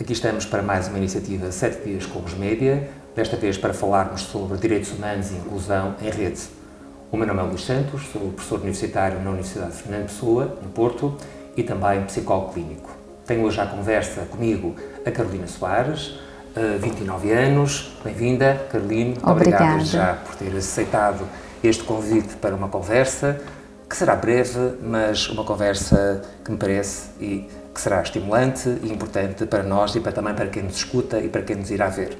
Aqui estamos para mais uma iniciativa 7 dias com os média, desta vez para falarmos sobre direitos humanos e inclusão em rede. O meu nome é Luís Santos, sou professor universitário na Universidade Fernando Pessoa, no Porto, e também psicólogo clínico. Tenho hoje à conversa comigo a Carolina Soares, 29 anos. Bem-vinda, Carolina. Muito obrigado já por ter aceitado este convite para uma conversa, que será breve, mas uma conversa que me parece e que será estimulante e importante para nós e também para quem nos escuta e para quem nos irá ver.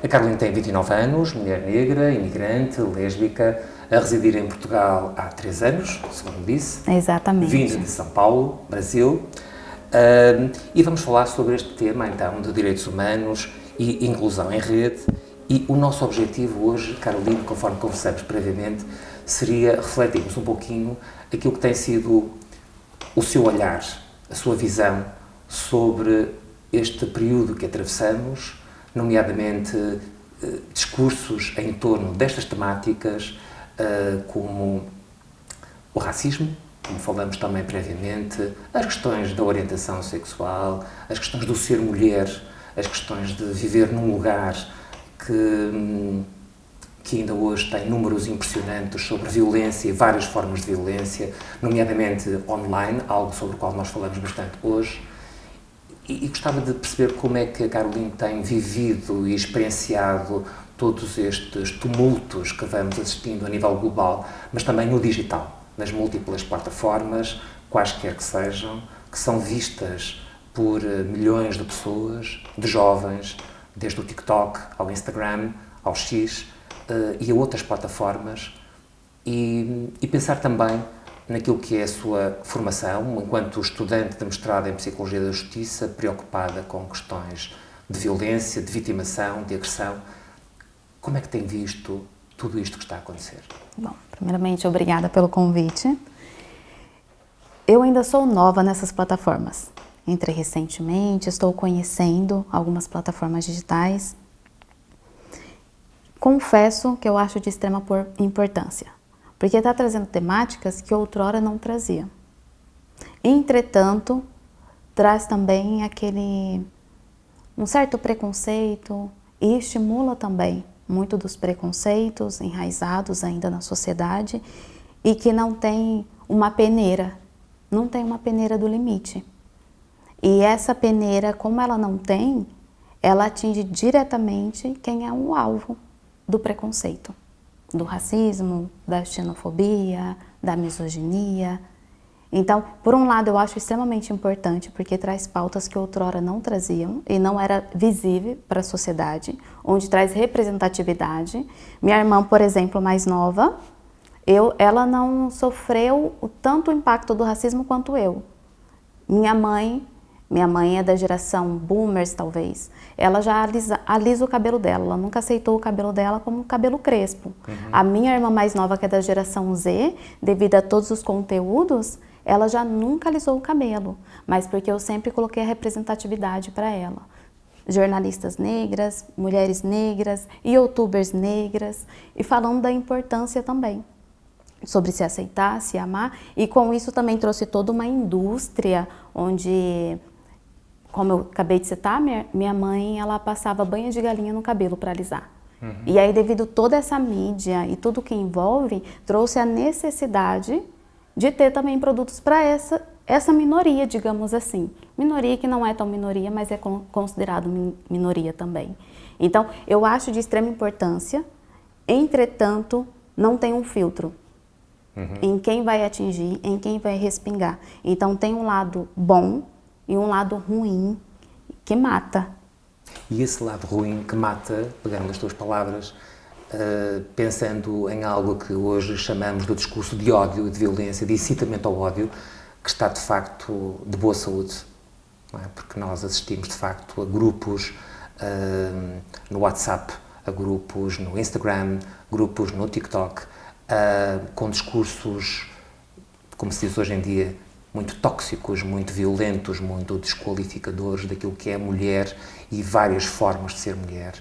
A Carolina tem 29 anos, mulher negra, imigrante, lésbica, a residir em Portugal há 3 anos, segundo disse. Exatamente. Vinda de São Paulo, Brasil. E vamos falar sobre este tema, então, de direitos humanos e inclusão em rede. E o nosso objetivo hoje, Carolina, conforme conversamos previamente, seria refletirmos um pouquinho aquilo que tem sido o seu olhar, a sua visão sobre este período que atravessamos, nomeadamente discursos em torno destas temáticas, como o racismo, como falamos também previamente, as questões da orientação sexual, as questões do ser mulher, as questões de viver num lugar que ainda hoje tem números impressionantes sobre violência e várias formas de violência, nomeadamente online, algo sobre o qual nós falamos bastante hoje. E gostava de perceber como é que a Carolina tem vivido e experienciado todos estes tumultos que vamos assistindo a nível global, mas também no digital, nas múltiplas plataformas, quaisquer que sejam, que são vistas por milhões de pessoas, de jovens, desde o TikTok ao Instagram, ao X, e a outras plataformas, e pensar também naquilo que é a sua formação, enquanto estudante de mestrado em Psicologia da Justiça, preocupada com questões de violência, de vitimação, de agressão. Como é que tem visto tudo isto que está a acontecer? Bom, primeiramente, obrigada pelo convite. Eu ainda sou nova nessas plataformas. Entrei recentemente, estou conhecendo algumas plataformas digitais. Confesso que eu acho de extrema importância, porque está trazendo temáticas que outrora não trazia. Entretanto, traz também um certo preconceito e estimula também muito dos preconceitos enraizados ainda na sociedade e que não tem uma peneira do limite. E essa peneira, como ela não tem, ela atinge diretamente quem é o alvo do preconceito, do racismo, da xenofobia, da misoginia. Então, por um lado, eu acho extremamente importante, porque traz pautas que outrora não traziam e não era visível para a sociedade, onde traz representatividade. Minha irmã, por exemplo, mais nova, ela não sofreu tanto o impacto do racismo quanto eu. Minha mãe é da geração boomers, talvez. Ela já alisa o cabelo dela, ela nunca aceitou o cabelo dela como um cabelo crespo. A minha irmã mais nova, que é da geração Z, devido a todos os conteúdos, ela já nunca alisou o cabelo, mas porque eu sempre coloquei a representatividade para ela. Jornalistas negras, mulheres negras, youtubers negras, e falando da importância também sobre se aceitar, se amar, e com isso também trouxe toda uma indústria onde, como eu acabei de citar, minha mãe, ela passava banha de galinha no cabelo para alisar. E aí, devido a toda essa mídia e tudo que envolve, trouxe a necessidade de ter também produtos para essa minoria, digamos assim. Minoria que não é tão minoria, mas é considerado minoria também. Então, eu acho de extrema importância, entretanto, não tem um filtro em quem vai atingir, em quem vai respingar. Então, tem um lado bom e um lado ruim que mata. E esse lado ruim que mata, pegando as tuas palavras, pensando em algo que hoje chamamos do discurso de ódio e de violência, de incitamento ao ódio, que está de facto de boa saúde, não é? Porque nós assistimos de facto a grupos no WhatsApp, a grupos no Instagram, grupos no TikTok, com discursos, como se diz hoje em dia, muito tóxicos, muito violentos, muito desqualificadores daquilo que é a mulher e várias formas de ser mulher.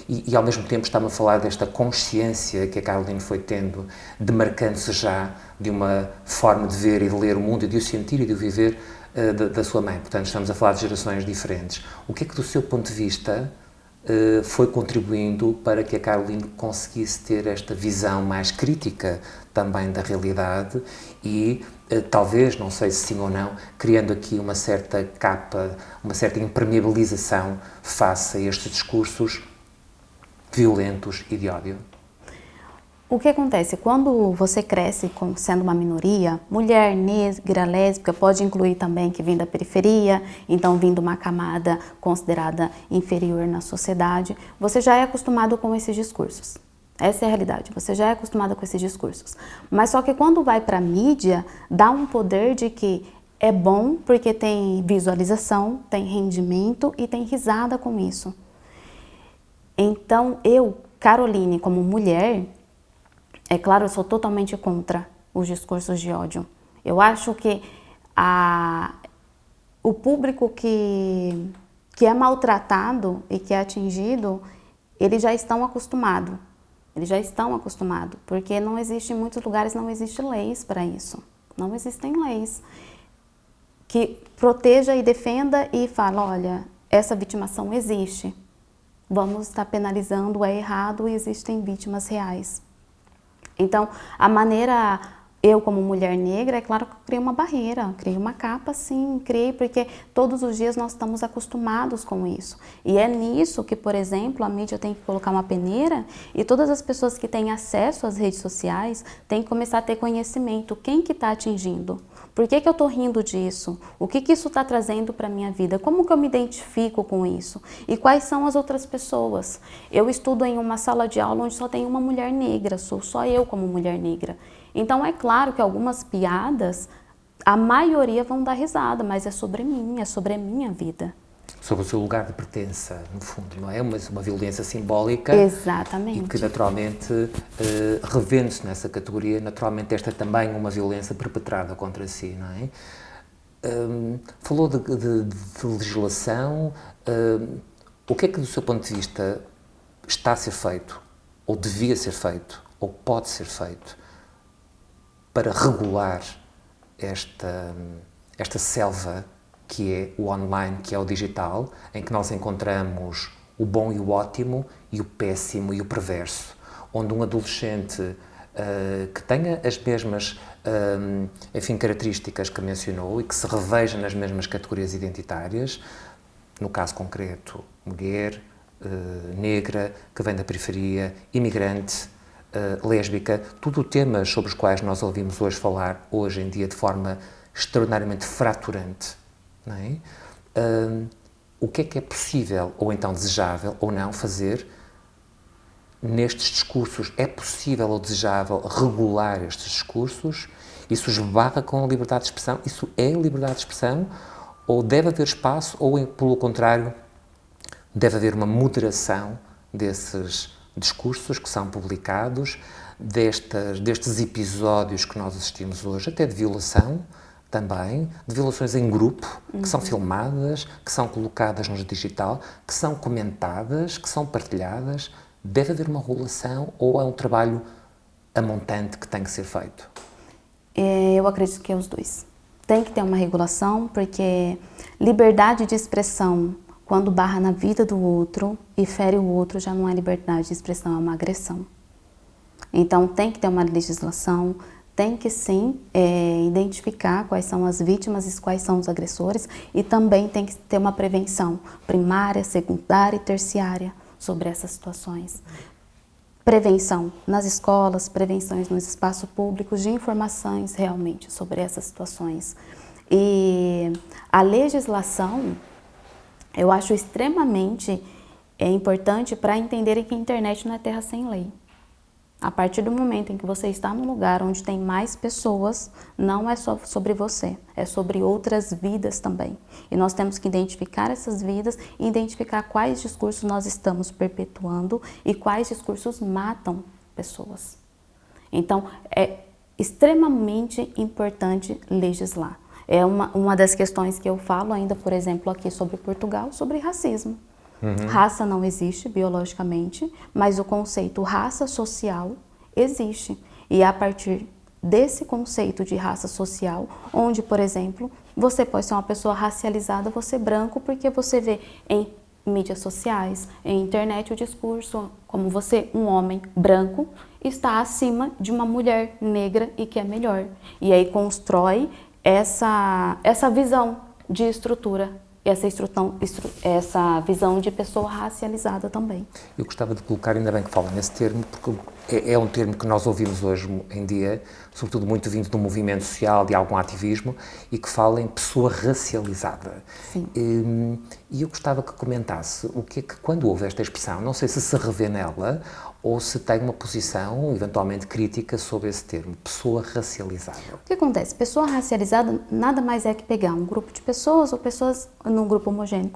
E ao mesmo tempo está-me a falar desta consciência que a Carolina foi tendo, demarcando-se já de uma forma de ver e de ler o mundo e de o sentir e de o viver da sua mãe, portanto estamos a falar de gerações diferentes. O que é que do seu ponto de vista foi contribuindo para que a Caroline conseguisse ter esta visão mais crítica também da realidade e talvez, não sei se sim ou não, criando aqui uma certa capa, uma certa impermeabilização face a estes discursos violentos e de ódio? O que acontece? Quando você cresce sendo uma minoria, mulher, negra, lésbica, pode incluir também que vem da periferia, então vindo uma camada considerada inferior na sociedade, você já é acostumado com esses discursos. Essa é a realidade, você já é acostumado com esses discursos. Mas só que quando vai para a mídia, dá um poder de que é bom porque tem visualização, tem rendimento e tem risada com isso. Então eu, Caroline, como mulher, é claro, eu sou totalmente contra os discursos de ódio. Eu acho que o público que é maltratado e que é atingido, eles já estão acostumados. Eles já estão acostumados, porque não existe, em muitos lugares não existem leis para isso. Não existem leis que proteja e defenda e fala, olha, essa vitimação existe. Vamos estar penalizando, é errado e existem vítimas reais. Então, a maneira, eu como mulher negra, é claro que eu criei uma barreira, criei uma capa, sim, criei porque todos os dias nós estamos acostumados com isso. E é nisso que, por exemplo, a mídia tem que colocar uma peneira e todas as pessoas que têm acesso às redes sociais têm que começar a ter conhecimento. Quem que está atingindo? Por que eu estou rindo disso? O que isso está trazendo para a minha vida? Como que eu me identifico com isso? E quais são as outras pessoas? Eu estudo em uma sala de aula onde só tem uma mulher negra, sou só eu como mulher negra. Então é claro que algumas piadas, a maioria vão dar risada, mas é sobre mim, é sobre a minha vida. Sobre o seu lugar de pertença, no fundo, não é? Uma violência simbólica. Exatamente. E que naturalmente, revendo-se nessa categoria, naturalmente esta é também uma violência perpetrada contra si, não é? Falou de legislação. O que é que do seu ponto de vista está a ser feito, ou devia ser feito, ou pode ser feito, para regular esta selva que é o online, que é o digital, em que nós encontramos o bom e o ótimo, e o péssimo e o perverso, onde um adolescente que tenha as mesmas características que mencionou e que se reveja nas mesmas categorias identitárias, no caso concreto, mulher, negra, que vem da periferia, imigrante, lésbica, tudo temas sobre os quais nós ouvimos hoje falar, hoje em dia, de forma extraordinariamente fraturante. Não é? O que é possível, ou então desejável, ou não, fazer nestes discursos? É possível ou desejável regular estes discursos? Isso esbarra com a liberdade de expressão? Isso é liberdade de expressão? Ou deve haver espaço, ou, pelo contrário, deve haver uma moderação desses discursos que são publicados, destes episódios que nós assistimos hoje, até de violação, também, de violações em grupo, que são filmadas, que são colocadas no digital, que são comentadas, que são partilhadas. Deve haver uma regulação ou é um trabalho a montante que tem que ser feito? Eu acredito que é os dois. Tem que ter uma regulação, porque liberdade de expressão, quando barra na vida do outro e fere o outro, já não é liberdade de expressão, é uma agressão. Então tem que ter uma legislação, tem que sim identificar quais são as vítimas e quais são os agressores, e também tem que ter uma prevenção primária, secundária e terciária sobre essas situações. Prevenção nas escolas, prevenções nos espaços públicos de informações realmente sobre essas situações. E a legislação, eu acho extremamente importante para entenderem que a internet não é terra sem lei. A partir do momento em que você está num lugar onde tem mais pessoas, não é só sobre você, é sobre outras vidas também. E nós temos que identificar essas vidas e identificar quais discursos nós estamos perpetuando e quais discursos matam pessoas. Então, é extremamente importante legislar. É uma das questões que eu falo ainda, por exemplo, aqui sobre Portugal, sobre racismo. Raça não existe biologicamente, mas o conceito raça social existe. E é a partir desse conceito de raça social, onde, por exemplo, Você pode ser uma pessoa racializada, você branco, porque você vê em mídias sociais, em internet o discurso como você, um homem branco, está acima de uma mulher negra e que é melhor. E aí constrói essa visão de estrutura, essa visão de pessoa racializada também. Eu gostava de colocar, ainda bem que fala nesse termo, porque é um termo que nós ouvimos hoje em dia, sobretudo muito vindo do movimento social, de algum ativismo, e que fala em pessoa racializada. Sim. E eu gostava que comentasse o que é que, quando houve esta expressão, não sei se revê nela ou se tem uma posição, eventualmente crítica, sobre esse termo, pessoa racializada. O que acontece? Pessoa racializada nada mais é que pegar um grupo de pessoas ou pessoas num grupo homogêneo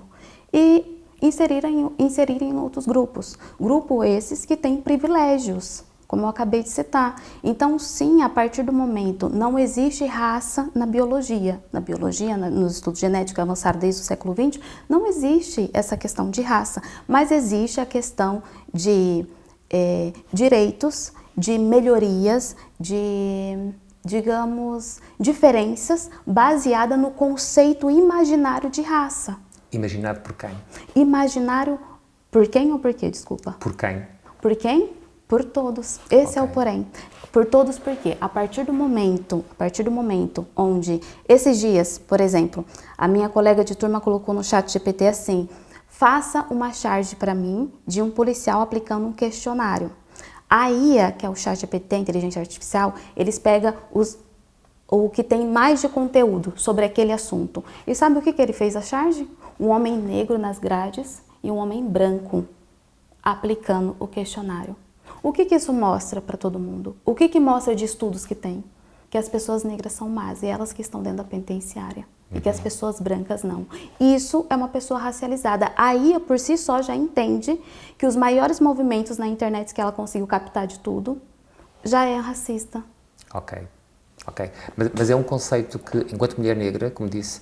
e inserir em outros grupos. Grupo esses que têm privilégios, como eu acabei de citar. Então, sim, a partir do momento, não existe raça na biologia. Na biologia, nos estudos genéticos avançados desde o século XX, não existe essa questão de raça, mas existe a questão de direitos, de melhorias, de, digamos, diferenças baseada no conceito imaginário de raça. Imaginado por quem? Imaginário por quem ou por quê? Desculpa. Por quem? Por quem? Por todos. Esse é o porém. Por todos, por quê? A partir do momento onde esses dias, por exemplo, a minha colega de turma colocou no chat GPT assim: faça uma charge para mim de um policial aplicando um questionário. A IA, que é o chat GPT, a inteligência artificial, eles pegam o que tem mais de conteúdo sobre aquele assunto. E sabe o que ele fez a charge? Um homem negro nas grades e um homem branco aplicando o questionário. O que isso mostra para todo mundo? O que mostra de estudos que tem? Que as pessoas negras são más e elas que estão dentro da penitenciária. E que as pessoas brancas não. Isso é uma pessoa racializada. A IA por si só já entende que os maiores movimentos na internet que ela conseguiu captar de tudo já é racista. Ok. Mas é um conceito que, enquanto mulher negra, como disse,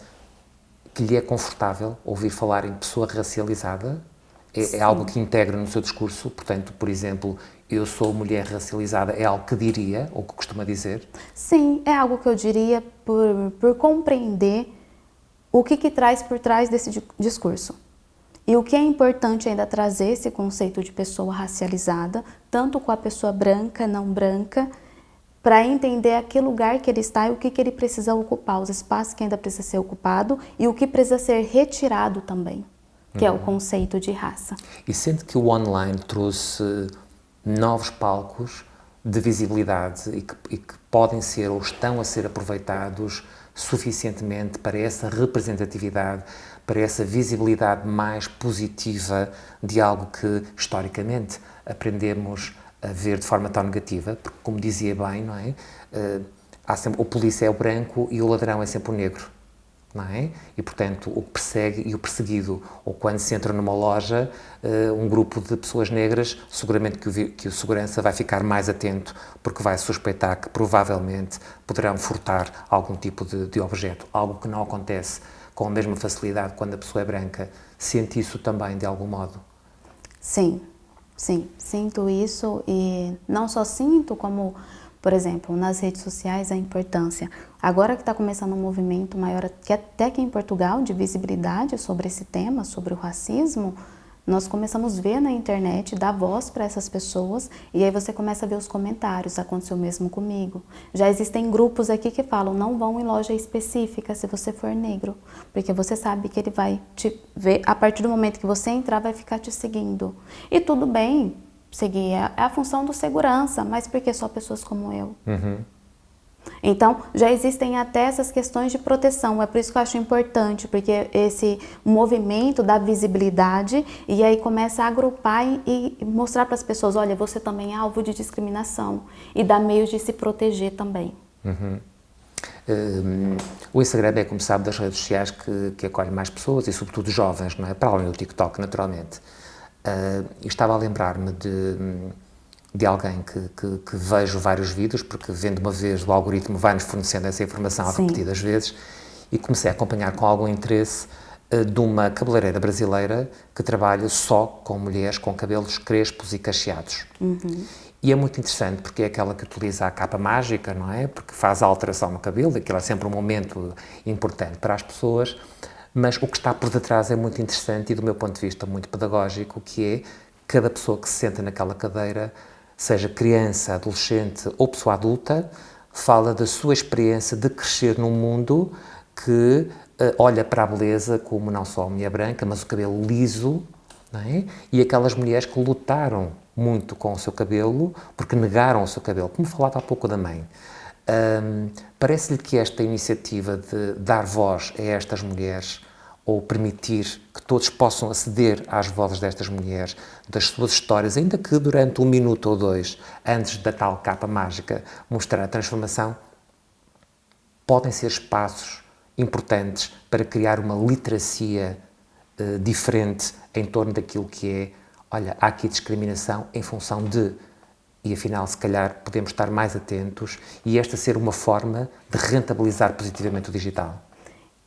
que lhe é confortável ouvir falar em pessoa racializada? É algo que integra no seu discurso? Portanto, por exemplo, eu sou mulher racializada, é algo que diria, ou que costuma dizer? Sim, é algo que eu diria por compreender o que traz por trás desse discurso. E o que é importante ainda trazer esse conceito de pessoa racializada, tanto com a pessoa branca, não branca, para entender a que lugar que ele está e o que ele precisa ocupar, os espaços que ainda precisa ser ocupado e o que precisa ser retirado também, que é o conceito de raça. E sente que o online trouxe novos palcos de visibilidade e que podem ser ou estão a ser aproveitados suficientemente para essa representatividade, para essa visibilidade mais positiva de algo que, historicamente, aprendemos a ver de forma tão negativa, porque, como dizia bem, não é? O polícia é o branco e o ladrão é sempre o negro, não é? E, portanto, o que persegue e o perseguido, ou quando se entra numa loja, um grupo de pessoas negras, seguramente que o segurança vai ficar mais atento, porque vai suspeitar que, provavelmente, poderão furtar algum tipo de objeto, algo que não acontece com a mesma facilidade quando a pessoa é branca. Sente isso também, de algum modo? Sim, sinto isso e não só sinto como, por exemplo, nas redes sociais a importância. Agora que está começando um movimento maior, até que em Portugal, de visibilidade sobre esse tema, sobre o racismo, nós começamos a ver na internet, dar voz para essas pessoas e aí você começa a ver os comentários, aconteceu mesmo comigo. Já existem grupos aqui que falam, não vão em loja específica se você for negro, porque você sabe que ele vai te ver, a partir do momento que você entrar, vai ficar te seguindo. E tudo bem, seguir é a função do segurança, mas por que só pessoas como eu? Então, já existem até essas questões de proteção, é por isso que eu acho importante, porque esse movimento da visibilidade e aí começa a agrupar e mostrar para as pessoas, olha, você também é alvo de discriminação e dá meios de se proteger também. O Instagram é, como sabe, das redes sociais que acolhe mais pessoas e sobretudo jovens, não é? Para além do TikTok, naturalmente. E estava a lembrar-me de alguém que vejo vários vídeos, porque vendo uma vez o algoritmo vai-nos fornecendo essa informação repetidas vezes, e comecei a acompanhar com algum interesse de uma cabeleireira brasileira que trabalha só com mulheres com cabelos crespos e cacheados. E é muito interessante porque é aquela que utiliza a capa mágica, não é? Porque faz a alteração no cabelo, aquilo é sempre um momento importante para as pessoas, mas o que está por detrás é muito interessante e, do meu ponto de vista, muito pedagógico, que é cada pessoa que se senta naquela cadeira, seja criança, adolescente ou pessoa adulta, fala da sua experiência de crescer num mundo que olha para a beleza como não só a mulher branca, mas o cabelo liso, não é? E aquelas mulheres que lutaram muito com o seu cabelo, porque negaram o seu cabelo, como falava há pouco da mãe. Parece-lhe que esta iniciativa de dar voz a estas mulheres, ou permitir que todos possam aceder às vozes destas mulheres, das suas histórias, ainda que durante 1 minuto ou 2, antes da tal capa mágica mostrar a transformação, podem ser espaços importantes para criar uma literacia diferente em torno daquilo que é, olha, há aqui discriminação em função de, e afinal, se calhar, podemos estar mais atentos e esta ser uma forma de rentabilizar positivamente o digital.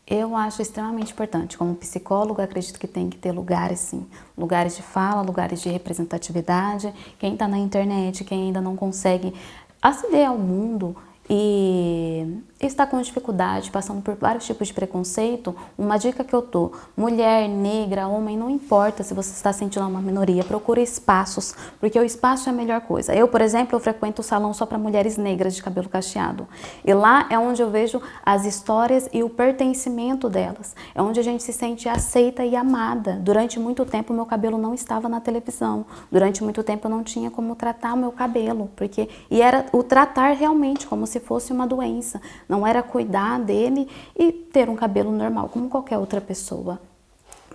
Eu acho extremamente importante. Como psicóloga, acredito que tem que ter lugares, sim. Lugares de fala, lugares de representatividade. Quem está na internet, quem ainda não consegue aceder ao mundo e está com dificuldade, passando por vários tipos de preconceito, uma dica que eu dou: mulher, negra, homem, não importa se você está sentindo uma minoria, procure espaços, porque o espaço é a melhor coisa. Eu, por exemplo, eu frequento o salão só para mulheres negras de cabelo cacheado, e lá é onde eu vejo as histórias e o pertencimento delas, é onde a gente se sente aceita e amada. Durante muito tempo meu cabelo não estava na televisão, durante muito tempo eu não tinha como tratar o meu cabelo, e era o tratar realmente como se fosse uma doença. Não era cuidar dele e ter um cabelo normal, como qualquer outra pessoa.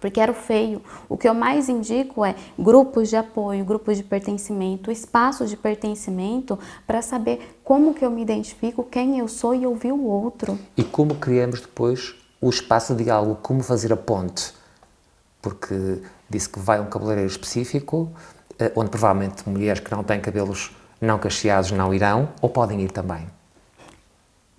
Porque era o feio. O que eu mais indico é grupos de apoio, grupos de pertencimento, espaços de pertencimento, para saber como que eu me identifico, quem eu sou e ouvir o outro. E como criamos depois o espaço de diálogo, como fazer a ponte. Porque disse que vai um cabeleireiro específico, onde provavelmente mulheres que não têm cabelos não cacheados não irão, ou podem ir também.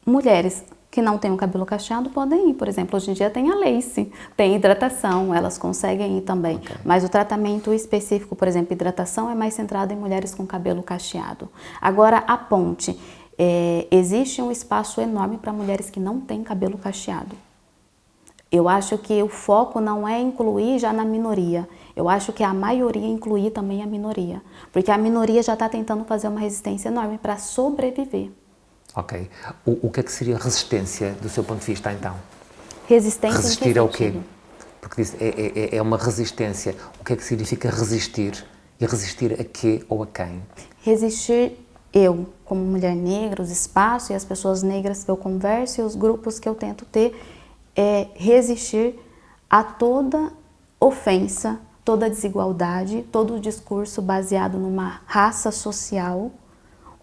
Mulheres que não têm o cabelo cacheado podem ir, por exemplo, hoje em dia tem a lace, tem hidratação, elas conseguem ir também. Okay. Mas o tratamento específico, por exemplo, hidratação, é mais centrado em mulheres com cabelo cacheado. Agora, a ponte, existe um espaço enorme para mulheres que não têm cabelo cacheado. Eu acho que o foco não é incluir já na minoria, eu acho que a maioria incluir também a minoria, porque a minoria já está tentando fazer uma resistência enorme para sobreviver. Ok. O que é que seria resistência do seu ponto de vista, então? Resistência resistir ao quê? Porque disse, é uma resistência. O que é que significa resistir? E resistir a quê ou a quem? Resistir, eu, como mulher negra, os espaços e as pessoas negras que eu converso e os grupos que eu tento ter, é resistir a toda ofensa, toda desigualdade, todo discurso baseado numa raça social,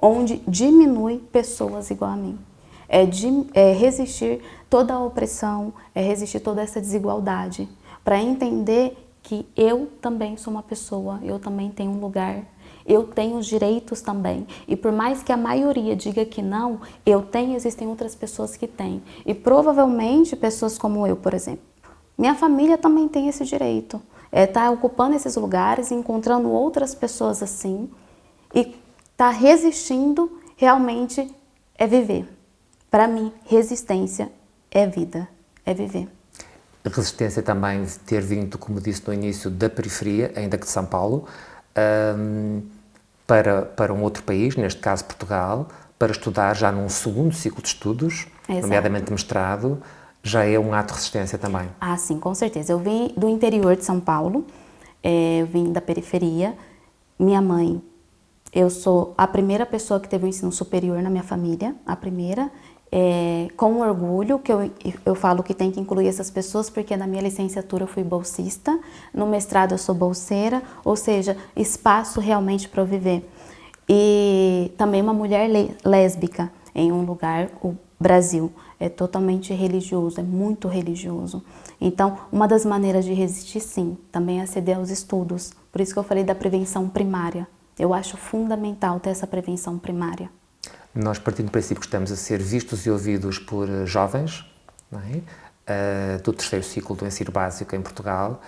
onde diminui pessoas igual a mim. É resistir toda a opressão, é resistir toda essa desigualdade, para entender que eu também sou uma pessoa, eu também tenho um lugar, eu tenho os direitos também. E por mais que a maioria diga que não, existem outras pessoas que têm. E provavelmente pessoas como eu, por exemplo. Minha família também tem esse direito. Tá ocupando esses lugares, encontrando outras pessoas assim e tá resistindo, realmente é viver. Para mim, resistência é vida, é viver. Resistência também ter vindo, como disse no início, da periferia, ainda que de São Paulo, para um outro país, neste caso Portugal, para estudar já num segundo ciclo de estudos, Exato. Nomeadamente mestrado, já é um ato de resistência também. Ah, sim, com certeza. Eu vim do interior de São Paulo, eu vim da periferia. Minha mãe, eu sou a primeira pessoa que teve o ensino superior na minha família, a primeira. Com orgulho, que eu falo que tem que incluir essas pessoas, porque na minha licenciatura eu fui bolsista, no mestrado eu sou bolseira, ou seja, espaço realmente para eu viver. E também uma mulher lésbica em um lugar, o Brasil é totalmente religioso, é muito religioso. Então, uma das maneiras de resistir, sim, também é aceder aos estudos. Por isso que eu falei da prevenção primária. Eu acho fundamental ter essa prevenção primária. Nós partindo do princípio que estamos a ser vistos e ouvidos por jovens, não é? Do terceiro ciclo do ensino básico em Portugal,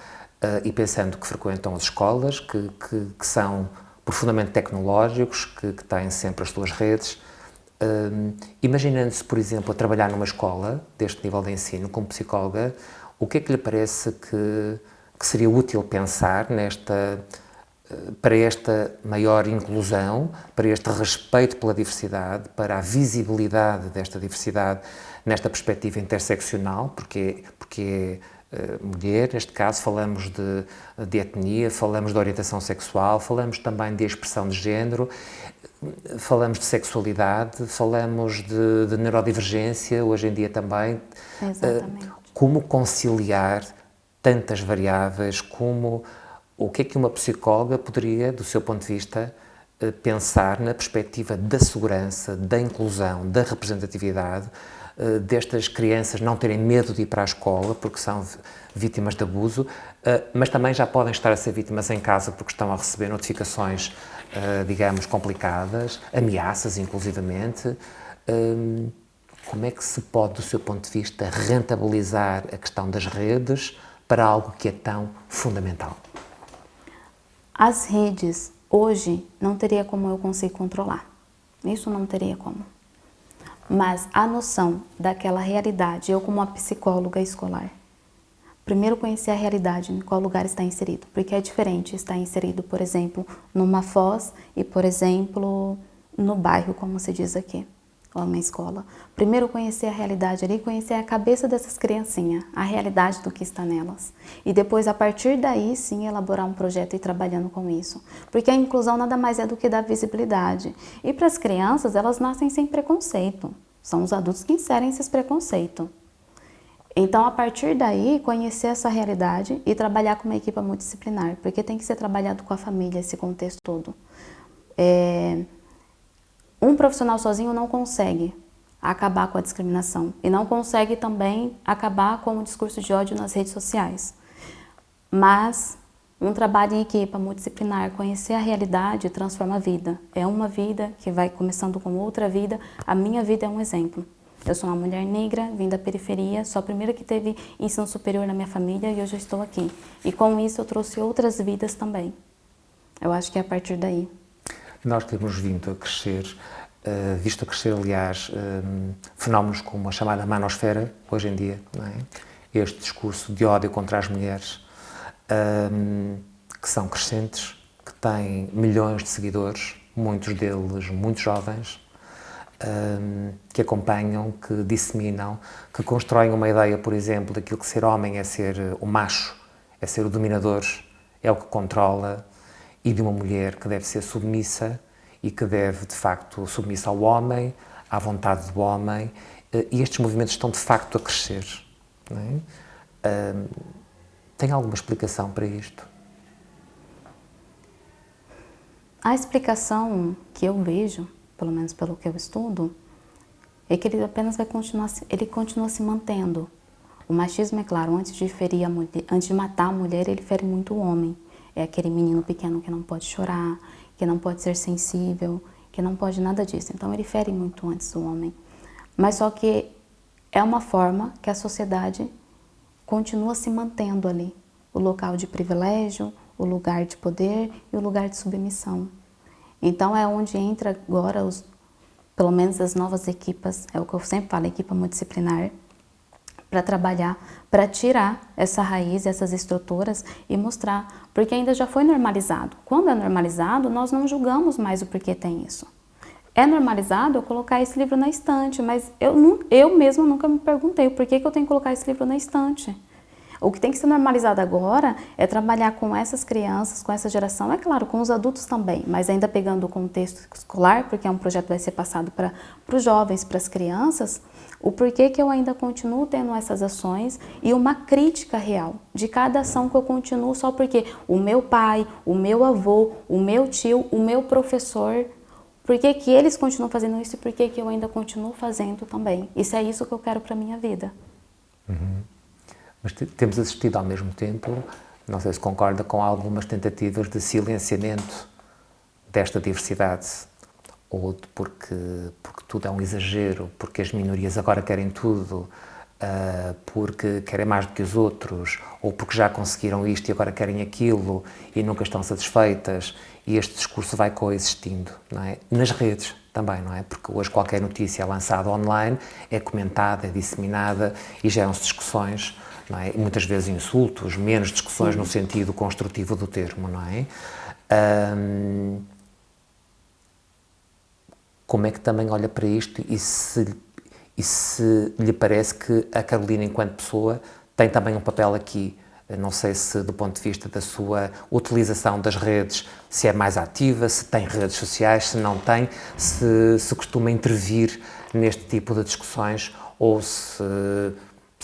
e pensando que frequentam as escolas, que são profundamente tecnológicos, que têm sempre as suas redes. Imaginando-se, por exemplo, a trabalhar numa escola deste nível de ensino, como psicóloga, o que é que lhe parece que seria útil pensar para esta maior inclusão, para este respeito pela diversidade, para a visibilidade desta diversidade nesta perspectiva interseccional, porque é mulher, neste caso falamos de etnia, falamos de orientação sexual, falamos também de expressão de género, falamos de sexualidade, falamos de neurodivergência, hoje em dia também. Exatamente. Como conciliar tantas variáveis, o que é que uma psicóloga poderia, do seu ponto de vista, pensar na perspectiva da segurança, da inclusão, da representatividade, destas crianças não terem medo de ir para a escola porque são vítimas de abuso, mas também já podem estar a ser vítimas em casa porque estão a receber notificações, digamos, complicadas, ameaças inclusivamente. Como é que se pode, do seu ponto de vista, rentabilizar a questão das redes para algo que é tão fundamental? As redes, hoje, não teria como eu conseguir controlar. Isso não teria como. Mas a noção daquela realidade, eu como uma psicóloga escolar, primeiro conhecer a realidade, em qual lugar está inserido. Porque é diferente estar inserido, por exemplo, numa foz e, por exemplo, no bairro, como se diz aqui, ou numa escola. Primeiro conhecer a realidade ali, conhecer a cabeça dessas criancinhas, a realidade do que está nelas. E depois, a partir daí, sim, elaborar um projeto e ir trabalhando com isso. Porque a inclusão nada mais é do que dar visibilidade. E para as crianças, elas nascem sem preconceito. São os adultos que inserem esses preconceitos. Então, a partir daí, conhecer essa realidade e trabalhar com uma equipe multidisciplinar. Porque tem que ser trabalhado com a família, esse contexto todo. Um profissional sozinho não consegue acabar com a discriminação e não consegue também acabar com o discurso de ódio nas redes sociais. Mas um trabalho em equipe multidisciplinar, conhecer a realidade, transforma a vida. É uma vida que vai começando com outra vida. A minha vida é um exemplo. Eu sou uma mulher negra, vim da periferia, sou a primeira que teve ensino superior na minha família e hoje eu estou aqui. E com isso eu trouxe outras vidas também. Eu acho que é a partir daí. Nós temos vindo a crescer, visto a crescer, aliás, fenómenos como a chamada manosfera, hoje em dia, não é? Este discurso de ódio contra as mulheres, que são crescentes, que têm milhões de seguidores, muitos deles muito jovens, que acompanham, que disseminam, que constroem uma ideia, por exemplo, daquilo que ser homem é ser o macho, é ser o dominador, é o que controla, e de uma mulher que deve ser submissa e que deve, de facto, submissa ao homem, à vontade do homem, e estes movimentos estão, de facto, a crescer. Não é? Tem alguma explicação para isto? A explicação que eu vejo, pelo menos pelo que eu estudo, é que ele apenas vai continuar, ele continua se mantendo. O machismo, é claro, antes de ferir a mulher, antes de matar a mulher, ele fere muito o homem. É aquele menino pequeno que não pode chorar, que não pode ser sensível, que não pode nada disso. Então ele fere muito antes o homem. Mas só que é uma forma que a sociedade continua se mantendo ali. O local de privilégio, o lugar de poder e o lugar de submissão. Então é onde entra agora, pelo menos as novas equipas, é o que eu sempre falo, equipa multidisciplinar, para trabalhar, para tirar essa raiz, essas estruturas e mostrar, porque ainda já foi normalizado. Quando é normalizado, nós não julgamos mais o porquê tem isso. É normalizado eu colocar esse livro na estante, mas eu mesma nunca me perguntei o porquê que eu tenho que colocar esse livro na estante. O que tem que ser normalizado agora é trabalhar com essas crianças, com essa geração, é claro, com os adultos também, mas ainda pegando o contexto escolar, porque é um projeto que vai ser passado para os jovens, para as crianças, o porquê que eu ainda continuo tendo essas ações e uma crítica real de cada ação que eu continuo só porque o meu pai, o meu avô, o meu tio, o meu professor, por que que eles continuam fazendo isso e por que que eu ainda continuo fazendo também? Isso é isso que eu quero para a minha vida. Uhum. Mas temos assistido ao mesmo tempo, não sei se concorda, com algumas tentativas de silenciamento desta diversidade, ou porque tudo é um exagero, porque as minorias agora querem tudo, porque querem mais do que os outros, ou porque já conseguiram isto e agora querem aquilo e nunca estão satisfeitas, e este discurso vai coexistindo, não é? Nas redes também, não é? Porque hoje qualquer notícia lançada online é comentada, é disseminada e geram-se discussões, não é? E muitas vezes insultos, menos discussões no sentido construtivo do termo, não é? Como é que também olha para isto e se lhe parece que a Carolina, enquanto pessoa, tem também um papel aqui? Não sei se, do ponto de vista da sua utilização das redes, se é mais ativa, se tem redes sociais, se não tem, se costuma intervir neste tipo de discussões ou se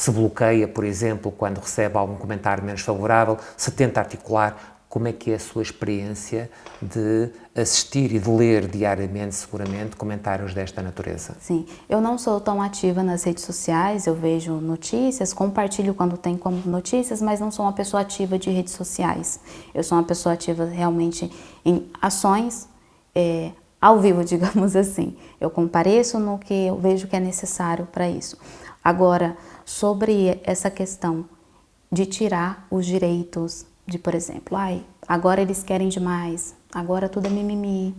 bloqueia, por exemplo, quando recebe algum comentário menos favorável, se tenta articular. Como é que é a sua experiência de assistir e de ler diariamente, seguramente, comentários desta natureza? Sim, eu não sou tão ativa nas redes sociais, eu vejo notícias, compartilho quando tem como notícias, mas não sou uma pessoa ativa de redes sociais. Eu sou uma pessoa ativa realmente em ações ao vivo, digamos assim. Eu compareço no que eu vejo que é necessário para isso. Agora, sobre essa questão de tirar os direitos de, por exemplo, agora eles querem demais, agora tudo é mimimi.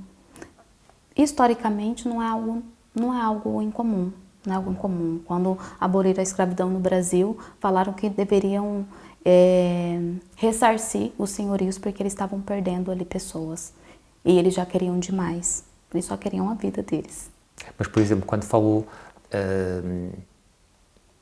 Historicamente não é algo incomum, não é algo incomum. Quando aboliram a escravidão no Brasil, falaram que deveriam ressarcir os senhorios porque eles estavam perdendo ali pessoas. E eles já queriam demais, eles só queriam a vida deles. Mas, por exemplo, quando falou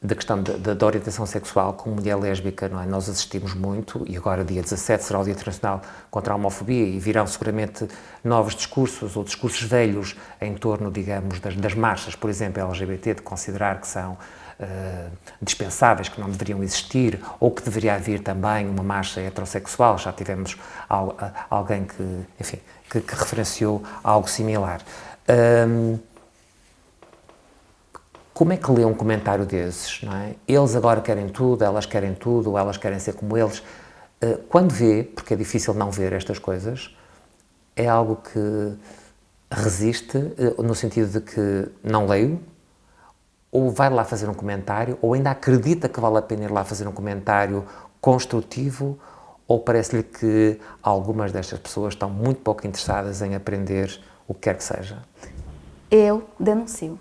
da questão da orientação sexual como mulher lésbica, não é? Nós assistimos muito, e agora dia 17 será o Dia Internacional contra a Homofobia e virão seguramente novos discursos ou discursos velhos em torno, digamos, das marchas, por exemplo, LGBT, de considerar que são dispensáveis, que não deveriam existir, ou que deveria haver também uma marcha heterossexual. Já tivemos alguém que, enfim, que referenciou algo similar. Como é que lê um comentário desses, não é? Eles agora querem tudo, ou elas querem ser como eles. Quando vê, porque é difícil não ver estas coisas, é algo que resiste, no sentido de que não leio, ou vai lá fazer um comentário, ou ainda acredita que vale a pena ir lá fazer um comentário construtivo, ou parece-lhe que algumas destas pessoas estão muito pouco interessadas em aprender o que quer que seja? Eu denuncio.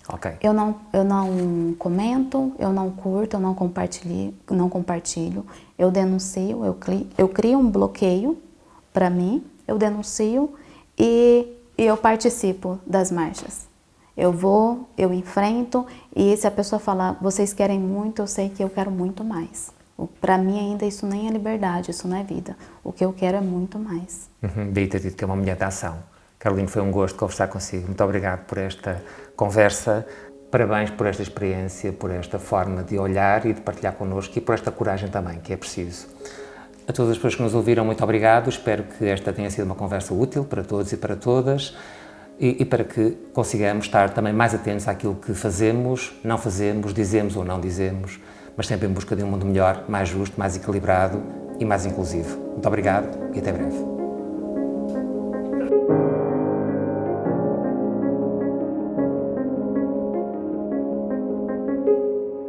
Okay. Eu não comento, eu não curto, eu não compartilho, eu denuncio, eu crio um bloqueio para mim, eu denuncio e eu participo das marchas. Eu vou, eu enfrento e se a pessoa falar, vocês querem muito, eu sei que eu quero muito mais. Para mim ainda isso nem é liberdade, isso não é vida. O que eu quero é muito mais. Daí ter dito que é uma mulher de ação. Carolina, foi um gosto conversar consigo. Muito obrigado por esta conversa. Parabéns por esta experiência, por esta forma de olhar e de partilhar connosco e por esta coragem também, que é preciso. A todas as pessoas que nos ouviram, muito obrigado. Espero que esta tenha sido uma conversa útil para todos e para todas e para que consigamos estar também mais atentos àquilo que fazemos, não fazemos, dizemos ou não dizemos, mas sempre em busca de um mundo melhor, mais justo, mais equilibrado e mais inclusivo. Muito obrigado e até breve.